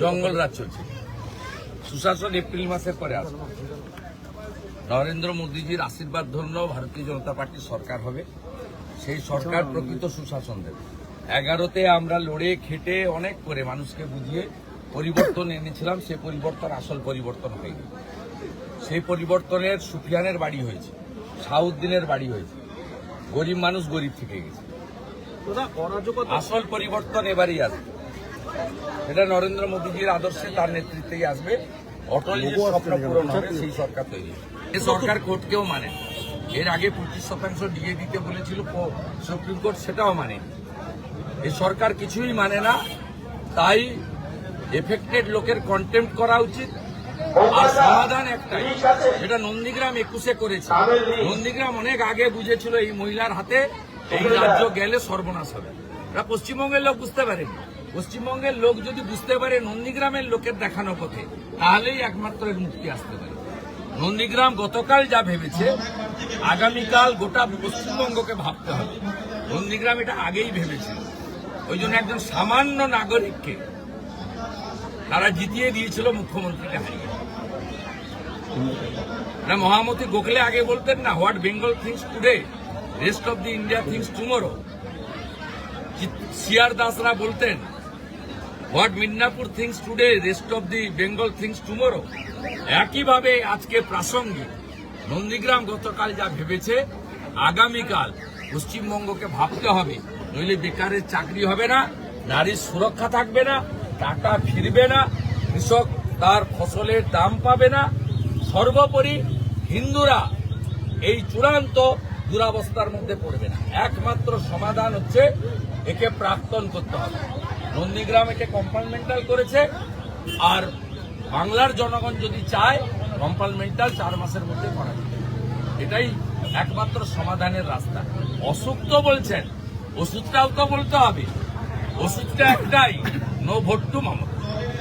জঙ্গল রাজ চলছে। সুশাসন এপ্রিল মাসের পরে আসবে। নরেন্দ্র মোদীজির আশীর্বাদ ধন্য ভারতীয় জনতা পার্টির সরকার হবে। সেই সরকার প্রকৃত সুশাসন দেবে। 11তে আমরা লড়ে খেটে অনেক করে মানুষকে বুঝিয়ে পরিবর্তন এনেছিলাম। সে পরিবর্তন আসল পরিবর্তন হয়নি। সেই পরিবর্তনের সুফিয়ানের বাড়ি হয়েছে, শাহাউদ্দিনের বাড়ি হয়েছে, গরিব মানুষ গরিব থেকে গেছে। আসল পরিবর্তন এবারই আসবে। এটা নরেন্দ্র মোদীজির আদর্শে, তার নেতৃত্বেই আসবে। অটলজির স্বপ্ন পূরণ হবে, সেই সরকার তৈরি। এই সরকার কোর্টকেও মানে, এর আগে 25% ডিএ দিতে বলেছিল সুপ্রিম কোর্ট, সেটাও মানেনি। এই সরকার কিছুই মানে না। তাই এফেক্টেড লোকের কন্টেম্প করা উচিত। আর সমাধান একটাই, সেটা নন্দীগ্রাম 21-এ করেছে। নন্দীগ্রাম অনেক আগে বুঝেছিল এই মহিলার হাতে এই রাজ্য গেলে সর্বনাশ হবে। এটা পশ্চিমবঙ্গের লোক বুঝতে পারেনি। পশ্চিমবঙ্গের লোক যদি বুঝতে পারে নন্দীগ্রামের লোকের দেখানো পথে, তাহলেই একমাত্র এর মুক্তি আসতে পারে। নন্দীগ্রাম গতকাল যা ভেবেছে, আগামীকাল গোটা পশ্চিমবঙ্গকে ভাবতে হবে। নন্দীগ্রাম এটা আগেই ভেবেছিল। ওই জন্য একজন সামান্য নাগরিককে তারা জিতিয়ে দিয়েছিল মুখ্যমন্ত্রীকে হারিয়ে। না, মহামতি গোখলে আগে বলতেন না, what Bengal thinks today rest of the India thinks tomorrow. CR দাসরা বলতেন, what Midnapore thinks today rest of the Bengal thinks tomorrow. একইভাবে আজকে প্রাসঙ্গিক, নন্দীগ্রাম গতকাল যা ভেবেছে, আগামীকাল পশ্চিমবঙ্গকে ভাবতে হবে। নইলে বেকারের চাকরি হবে না, নারীর সুরক্ষা থাকবে না, টাকা ফিরবে না, কৃষক তার ফসলের দাম পাবে না। সর্বোপরি হিন্দুরা এই চূড়ান্ত দুরাবস্থার মধ্যে পড়বে না। একমাত্র সমাধান হচ্ছে একে প্রাক্তন করতে হবে। নন্দীগ্রাম একে কম্পার্টমেন্টাল করেছে, আর বাংলার জনগণ যদি চায় কম্পার্টমেন্টাল 4 মাসের মধ্যে করা যাবে। এটাই একমাত্র সমাধানের রাস্তা। অসুখ তো বলছেন, ওষুধটাও তো বলতে হবে। ওষুধটা একটাই, নো ভোট টু মমতা।